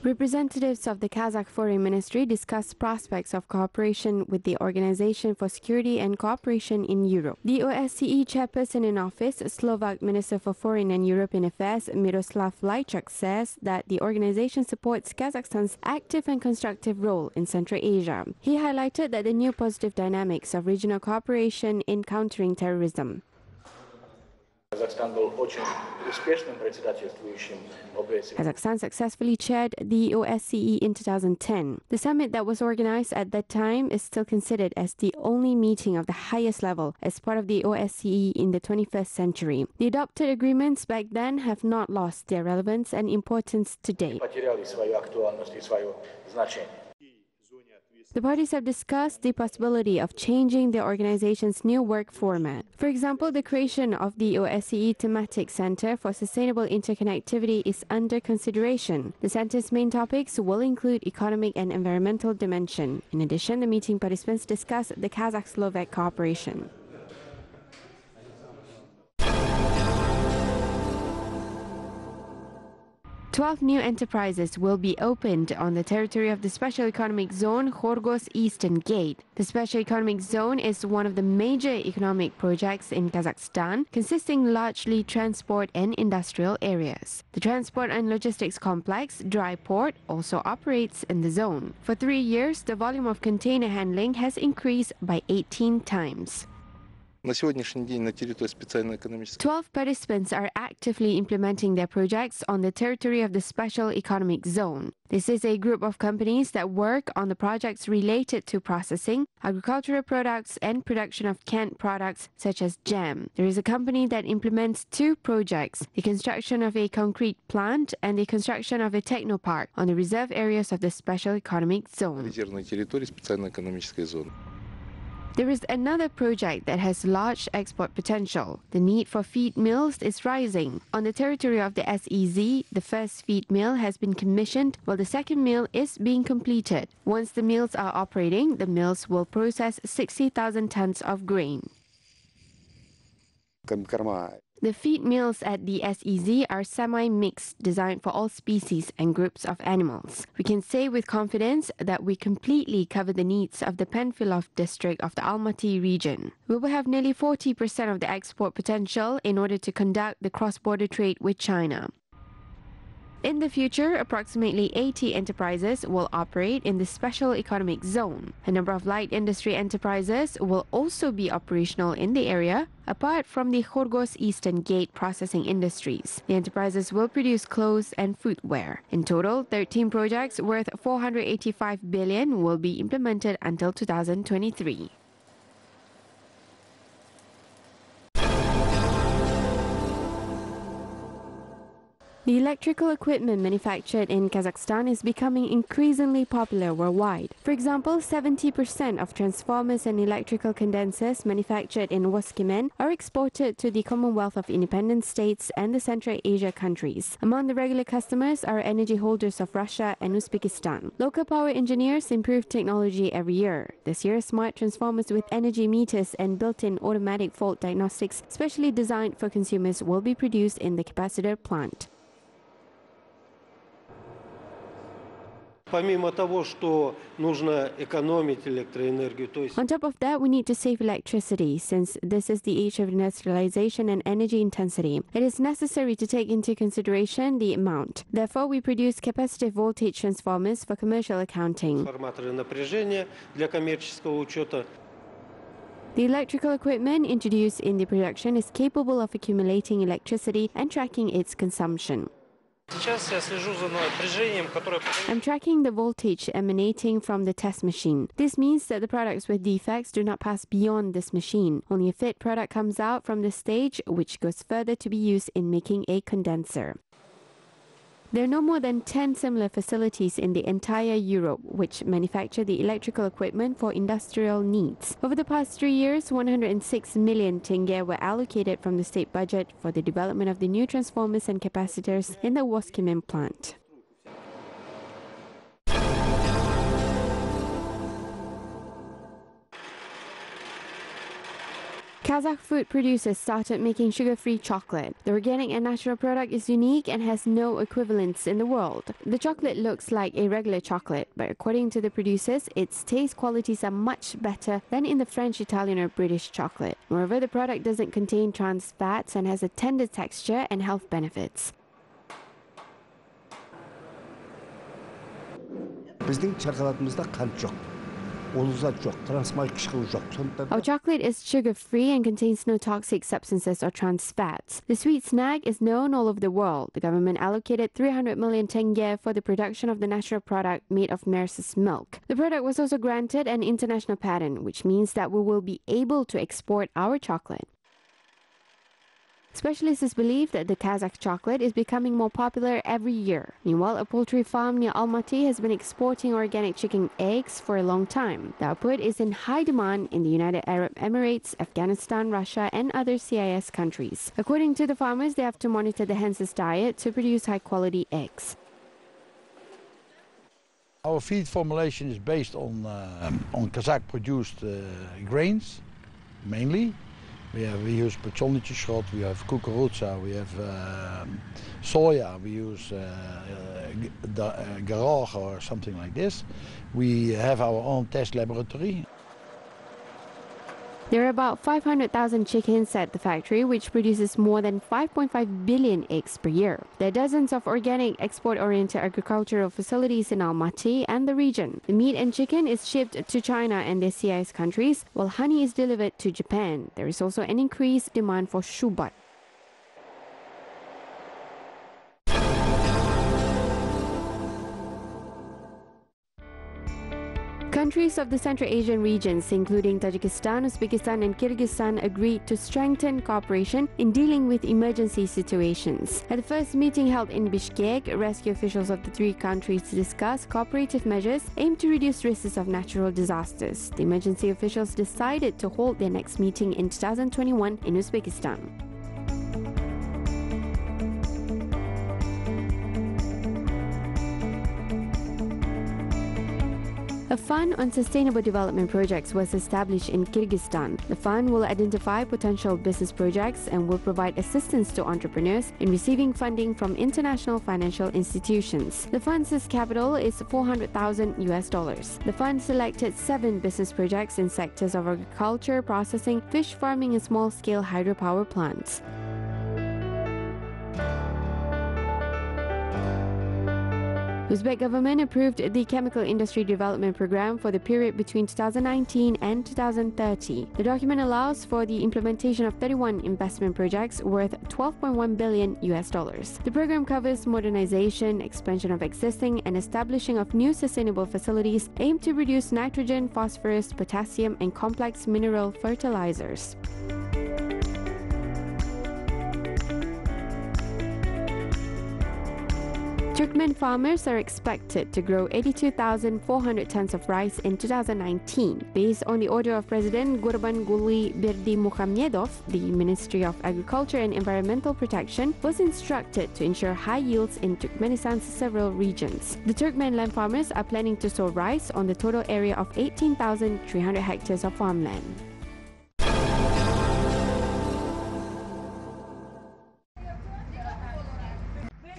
Representatives of the Kazakh Foreign Ministry discussed prospects of cooperation with the Organization for Security and Cooperation in Europe. The OSCE chairperson in office, Slovak Minister for Foreign and European Affairs Miroslav Lajčák, says that the organization supports Kazakhstan's active and constructive role in Central Asia. He highlighted that the new positive dynamics of regional cooperation in countering terrorism. Kazakhstan successfully chaired the OSCE in 2010. The summit that was organized at that time is still considered as the only meeting of the highest level as part of the OSCE in the 21st century. The adopted agreements back then have not lost their relevance and importance today. The parties have discussed the possibility of changing the organization's new work format. For example, the creation of the OSCE Thematic Center for Sustainable Interconnectivity is under consideration. The center's main topics will include economic and environmental dimension. In addition, the meeting participants discussed the Kazakh-Slovak cooperation. 12 new enterprises will be opened on the territory of the Special Economic Zone Khorgos Eastern Gate. The Special Economic Zone is one of the major economic projects in Kazakhstan, consisting largely transport and industrial areas. The transport and logistics complex, Dry Port, also operates in the zone. For 3 years, the volume of container handling has increased by 18 times. 12 participants are actively implementing their projects on the territory of the Special Economic Zone. This is a group of companies that work on the projects related to processing, agricultural products, and production of canned products such as jam. There is a company that implements 2 projects, the construction of a concrete plant and the construction of a technopark on the reserve areas of the Special Economic Zone. There is another project that has large export potential. The need for feed mills is rising. On the territory of the SEZ, the first feed mill has been commissioned while the second mill is being completed. Once the mills are operating, the mills will process 60,000 tons of grain. The feed mills at the SEZ are semi-mixed, designed for all species and groups of animals. We can say with confidence that we completely cover the needs of the Penfilov district of the Almaty region. We will have nearly 40% of the export potential in order to conduct the cross-border trade with China. In the future, approximately 80 enterprises will operate in the Special Economic Zone. A number of light industry enterprises will also be operational in the area, apart from the Khorgos Eastern Gate processing industries. The enterprises will produce clothes and footwear. In total, 13 projects worth 485 billion will be implemented until 2023. The electrical equipment manufactured in Kazakhstan is becoming increasingly popular worldwide. For example, 70% of transformers and electrical condensers manufactured in Woskimen are exported to the Commonwealth of Independent States and the Central Asia countries. Among the regular customers are energy holders of Russia and Uzbekistan. Local power engineers improve technology every year. This year, smart transformers with energy meters and built-in automatic fault diagnostics, specially designed for consumers, will be produced in the capacitor plant. On top of that, we need to save electricity. Since this is the age of industrialization and energy intensity, it is necessary to take into consideration the amount. Therefore, we produce capacitive voltage transformers for commercial accounting. The electrical equipment introduced in the production is capable of accumulating electricity and tracking its consumption. I'm tracking the voltage emanating from the test machine. This means that the products with defects do not pass beyond this machine. Only a fit product comes out from the stage, which goes further to be used in making a condenser. There are no more than 10 similar facilities in the entire Europe which manufacture the electrical equipment for industrial needs. Over the past 3 years, 106 million tenge were allocated from the state budget for the development of the new transformers and capacitors in the Woskimen plant. Kazakh fruit producers started making sugar-free chocolate. The organic and natural product is unique and has no equivalents in the world. The chocolate looks like a regular chocolate, but according to the producers, its taste qualities are much better than in the French, Italian or British chocolate. Moreover, the product doesn't contain trans fats and has a tender texture and health benefits. Our chocolate is sugar-free and contains no toxic substances or trans fats. The sweet snack is known all over the world. The government allocated 300 million tenge for the production of the natural product made of mare's milk. The product was also granted an international patent, which means that we will be able to export our chocolate. Specialists believe that the Kazakh chocolate is becoming more popular every year. Meanwhile, a poultry farm near Almaty has been exporting organic chicken eggs for a long time. The output is in high demand in the United Arab Emirates, Afghanistan, Russia, and other CIS countries. According to the farmers, they have to monitor the hens' diet to produce high-quality eggs. Our feed formulation is based on Kazakh-produced grains, mainly. We use pszeniczny, we have kukurudza, we have soya, we use garage or something like this. We have our own test laboratory. There are about 500,000 chickens at the factory, which produces more than 5.5 billion eggs per year. There are dozens of organic export-oriented agricultural facilities in Almaty and the region. The meat and chicken is shipped to China and the CIS countries, while honey is delivered to Japan. There is also an increased demand for shubat. Countries of the Central Asian regions, including Tajikistan, Uzbekistan and Kyrgyzstan, agreed to strengthen cooperation in dealing with emergency situations. At the first meeting held in Bishkek, rescue officials of the three countries discussed cooperative measures aimed to reduce risks of natural disasters. The emergency officials decided to hold their next meeting in 2021 in Uzbekistan. A fund on sustainable development projects was established in Kyrgyzstan. The fund will identify potential business projects and will provide assistance to entrepreneurs in receiving funding from international financial institutions. The fund's capital is $400,000. The fund selected 7 business projects in sectors of agriculture, processing, fish farming and small-scale hydropower plants. Uzbek government approved the Chemical Industry Development Program for the period between 2019 and 2030. The document allows for the implementation of 31 investment projects worth $12.1 billion. The program covers modernization, expansion of existing, and establishing of new sustainable facilities aimed to reduce nitrogen, phosphorus, potassium, and complex mineral fertilizers. Turkmen farmers are expected to grow 82,400 tons of rice in 2019. Based on the order of President Gurbanguly Berdimuhamedov, the Ministry of Agriculture and Environmental Protection was instructed to ensure high yields in Turkmenistan's several regions. The Turkmen land farmers are planning to sow rice on the total area of 18,300 hectares of farmland.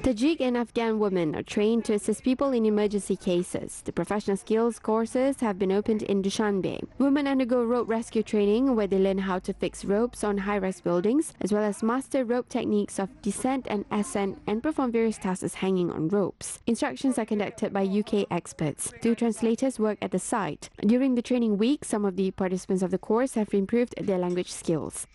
Tajik and Afghan women are trained to assist people in emergency cases. The professional skills courses have been opened in Dushanbe. Women undergo rope rescue training where they learn how to fix ropes on high-rise buildings, as well as master rope techniques of descent and ascent and perform various tasks hanging on ropes. Instructions are conducted by UK experts. 2 translators work at the site. During the training week, some of the participants of the course have improved their language skills.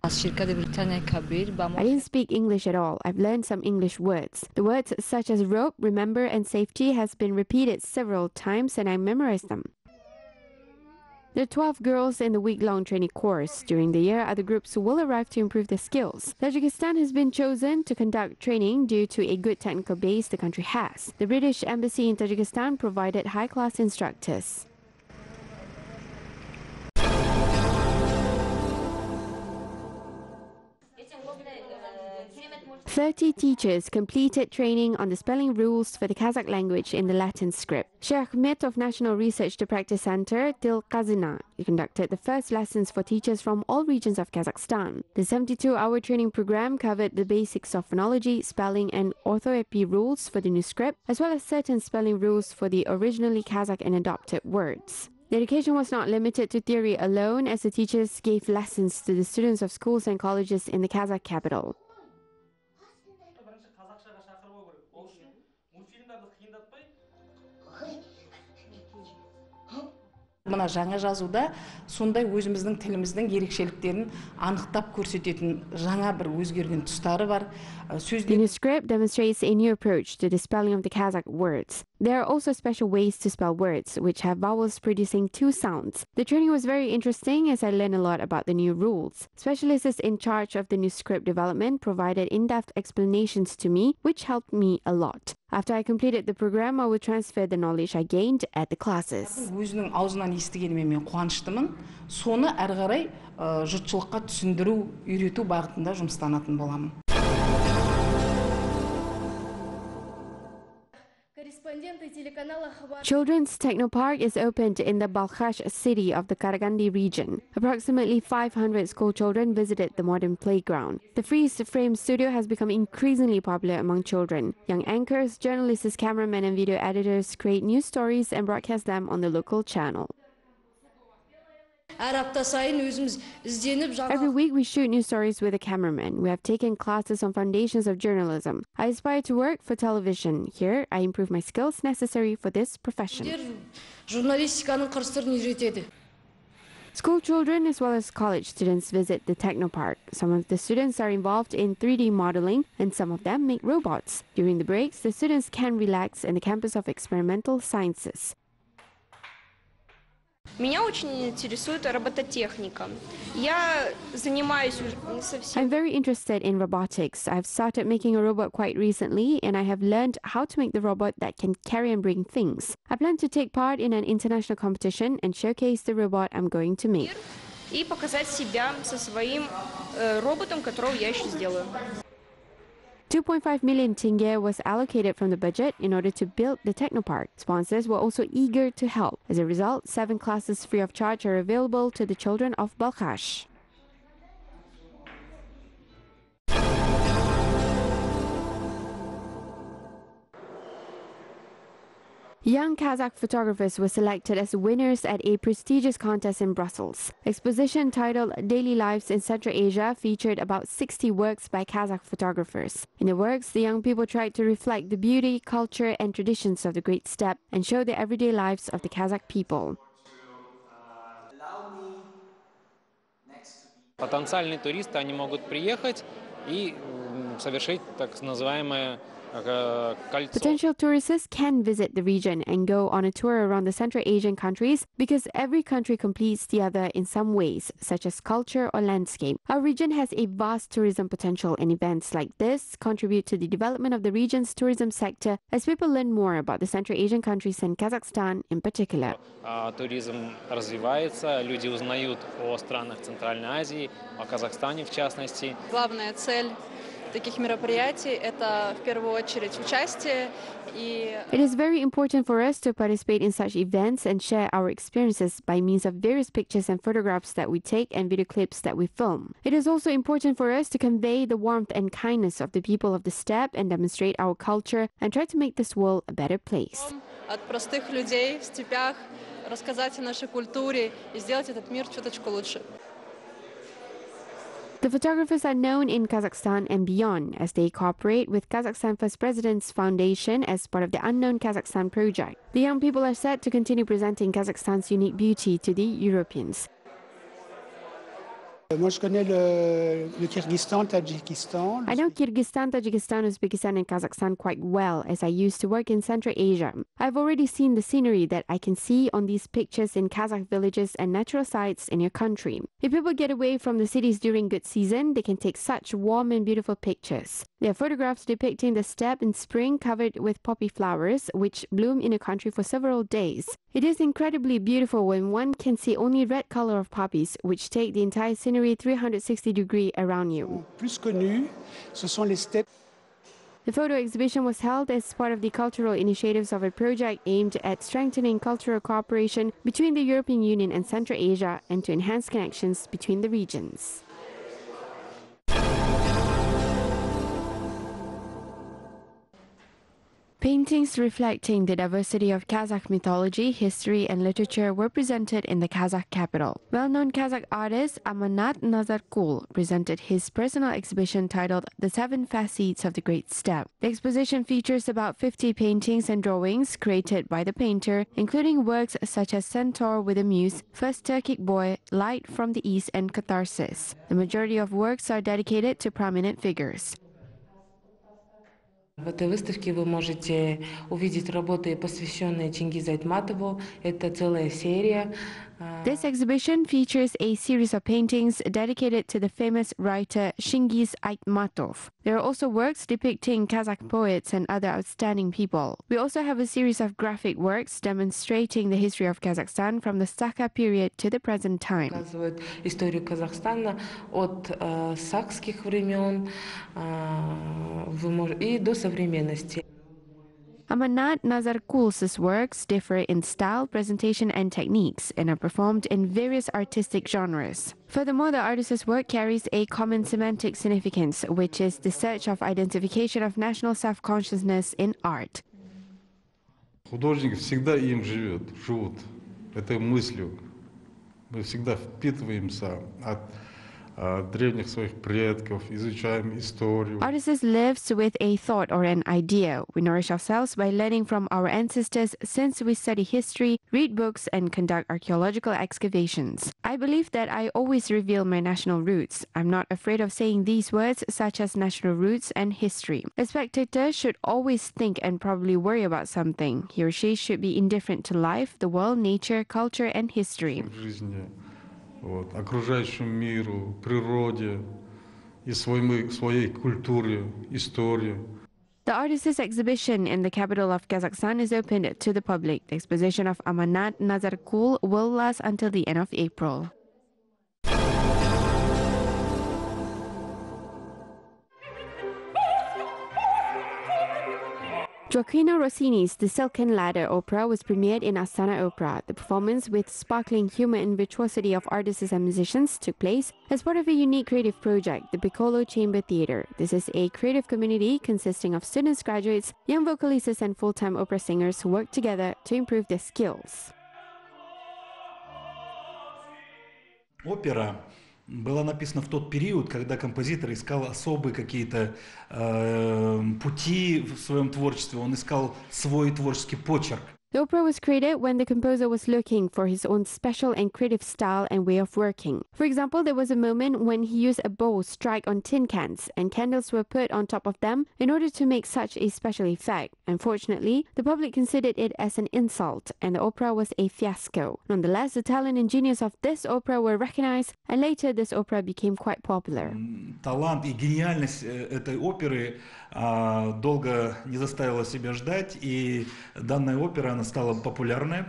I didn't speak English at all. I've learned some English words. The words such as rope, remember and safety has been repeated several times and I memorized them. There are 12 girls in the week-long training course. During the year, other groups will arrive to improve their skills. Tajikistan has been chosen to conduct training due to a good technical base the country has. The British Embassy in Tajikistan provided high-class instructors. 30 teachers completed training on the spelling rules for the Kazakh language in the Latin script. Sheikh Ahmed of National Research to Practice Center, Tilkazina, conducted the first lessons for teachers from all regions of Kazakhstan. The 72-hour training program covered the basics of phonology, spelling, and orthoepy rules for the new script, as well as certain spelling rules for the originally Kazakh and adopted words. The education was not limited to theory alone, as the teachers gave lessons to the students of schools and colleges in the Kazakh capital. Мына жаңа жазуда сондай өзіміздің тіліміздің ерекшеліктерін анықтап көрсететін жаңа бір өзгерген тұстары бар. The new script demonstrates a new approach to the spelling of the Kazakh words. There are also special ways to spell words, which have vowels producing two sounds. The training was very interesting as I learned a lot about the new rules. Specialists in charge of the new script development provided in-depth explanations to me, which helped me a lot. After I completed the program, I would transfer the knowledge I gained at the classes. Өзінің аузынан естігеніме мен қуаныштымын. Соны әрі қарай жұртшылыққа түсіндіру, үйрету бағытында жұмыстанатын боламын. Children's Technopark is opened in the Balkhash city of the Karagandi region. Approximately 500 school children visited the modern playground. The freeze-frame studio has become increasingly popular among children. Young anchors, journalists, cameramen, and video editors create news stories and broadcast them on the local channel. Every week we shoot new stories with a cameraman. We have taken classes on foundations of journalism. I aspire to work for television. Here, I improve my skills necessary for this profession. School children as well as college students visit the Technopark. Some of the students are involved in 3D modeling and some of them make robots. During the breaks, the students can relax in the campus of experimental sciences. Меня очень интересует робототехника. Я занимаюсь не совсем. I'm very interested in robotics. I've started making a robot quite recently, and I have learned how to make the robot that can carry and bring things. I plan to take part in an international competition and showcase the robot I'm going to make. И показать себя со своим роботом, которого я еще сделаю. 2.5 million tenge was allocated from the budget in order to build the Technopark. Sponsors were also eager to help. As a result, 7 classes free of charge are available to the children of Balkhash. Young Kazakh photographers were selected as winners at a prestigious contest in Brussels. Exposition titled Daily Lives in Central Asia featured about 60 works by Kazakh photographers. In the works, the young people tried to reflect the beauty, culture, and traditions of the Great Steppe and show the everyday lives of the Kazakh people. Потенциальные туристы, они могут приехать и совершить так называемое кольцо. Potential tourists can visit the region and go on a tour around the Central Asian countries because every country completes the other in some ways, such as culture or landscape. Our region has a vast tourism potential, and events like this contribute to the development of the region's tourism sector as people learn more about the Central Asian countries and Kazakhstan in particular. Туризм развивается, люди узнают о странах Центральной Азии, о Казахстане в частности. Главная цель таких мероприятий – это в первую очередь участие. It is very important for us to participate in such events and share our experiences by means of various pictures and photographs that we take and video clips that we film. It is also important for us to convey the warmth and kindness of the people of the steppe and demonstrate our culture and try to make this world a better place. От простых людей в степях рассказать о нашей культуре и сделать этот мир чуточку лучше. The photographers are known in Kazakhstan and beyond as they cooperate with Kazakhstan First President's Foundation as part of the Unknown Kazakhstan project. The young people are set to continue presenting Kazakhstan's unique beauty to the Europeans. Moi, je connais le Kyrgyzstan, Tadjikistan. I know Kyrgyzstan, Tajikistan, Uzbekistan, and Kazakhstan quite well as I used to work in Central Asia. I've already seen the scenery that I can see on these pictures in Kazakh villages and natural sites in your country. If people get away from the cities during good season, they can take such warm and beautiful pictures. There are photographs depicting the steppe in spring covered with poppy flowers, which bloom in a country for several days. It is incredibly beautiful when one can see only red color of poppies, which take the entire scenery 360 degrees around you. Plus connus, ce sont les steppes. The photo exhibition was held as part of the cultural initiatives of a project aimed at strengthening cultural cooperation between the European Union and Central Asia and to enhance connections between the regions. Paintings reflecting the diversity of Kazakh mythology, history and literature were presented in the Kazakh capital. Well-known Kazakh artist Amanat Nazarkul presented his personal exhibition titled The Seven Facets of the Great Steppe. The exposition features about 50 paintings and drawings created by the painter, including works such as Centaur with a Muse, First Turkic Boy, Light from the East and Catharsis. The majority of works are dedicated to prominent figures. В этой выставке вы можете увидеть работы, посвященные Чингизу Айтматову. Это целая серия. This exhibition features a series of paintings dedicated to the famous writer Chingiz Aytmatov. There are also works depicting Kazakh poets and other outstanding people. We also have a series of graphic works demonstrating the history of Kazakhstan from the Saka period to the present time. Показывают историю Казахстана от сакских времен и до современности. Amanat Nazarkul's works differ in style, presentation and techniques and are performed in various artistic genres. Furthermore, the artist's work carries a common semantic significance, which is the search of identification of national self-consciousness in art. Художники всегда им живут, этой мыслью. Мы всегда впитываемся от древних своих предков, изучаем историю. Artists lives with a thought or an idea. We nourish ourselves by learning from our ancestors since we study history, read books, and conduct archaeological excavations. I believe that I always reveal my national roots. I'm not afraid of saying these words such as national roots and history. A spectator should always think and probably worry about something. He or she should be indifferent to life, the world, nature, culture, and history. Окружающему миру, природе и своей культуре, истории. The artist's exhibition in the capital of Kazakhstan is open to the public. The exposition of Amanat Nazarkul will last until the end of April. Gioacchino Rossini's The Silken Ladder opera was premiered in Astana Opera. The performance, with sparkling humor and virtuosity of artists and musicians, took place as part of a unique creative project, the Piccolo Chamber Theatre. This is a creative community consisting of students, graduates, young vocalists, and full-time opera singers who work together to improve their skills. Опера была написана в тот период, когда композитор искал особые какие-то пути в своем творчестве, он искал свой творческий почерк. The opera was created when the composer was looking for his own special and creative style and way of working. For example, there was a moment when he used a bow strike on tin cans and candles were put on top of them in order to make such a special effect. Unfortunately, the public considered it as an insult and the opera was a fiasco. Nonetheless, the talent and genius of this opera were recognized and later this opera became quite popular. Талант и гениальность этой оперы долго не заставила себя ждать, и данная опера она стала популярной.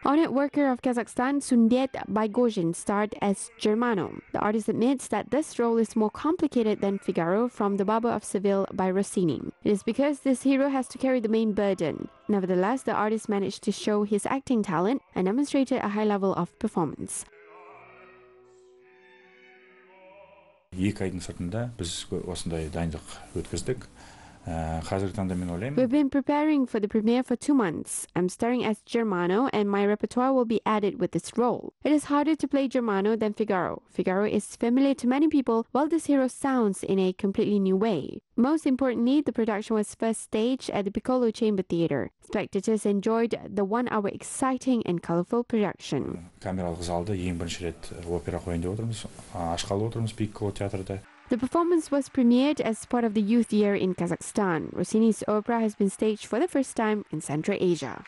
Honored worker of Kazakhstan, Sundet Baigozhin, starred as Germano. The artist admits that this role is more complicated than Figaro from The Barber of Seville by Rossini. It is because this hero has to carry the main burden. Nevertheless, the artist managed to show his acting talent and demonstrated a high level of performance. Екі айдың сыртында біз осындай дайындық өткіздік. We've been preparing for the premiere for 2 months. I'm starring as Germano and my repertoire will be added with this role. It is harder to play Germano than Figaro. Figaro is familiar to many people while this hero sounds in a completely new way. Most importantly, the production was first staged at the Piccolo Chamber Theatre. Spectators enjoyed the 1-hour exciting and colorful production. Камералық залда ең бірінші рет опера қойын деп отырмыз. Ашқалы отырмыз Piccolo театрда. The performance was premiered as part of the Youth Year in Kazakhstan. Rossini's opera has been staged for the first time in Central Asia.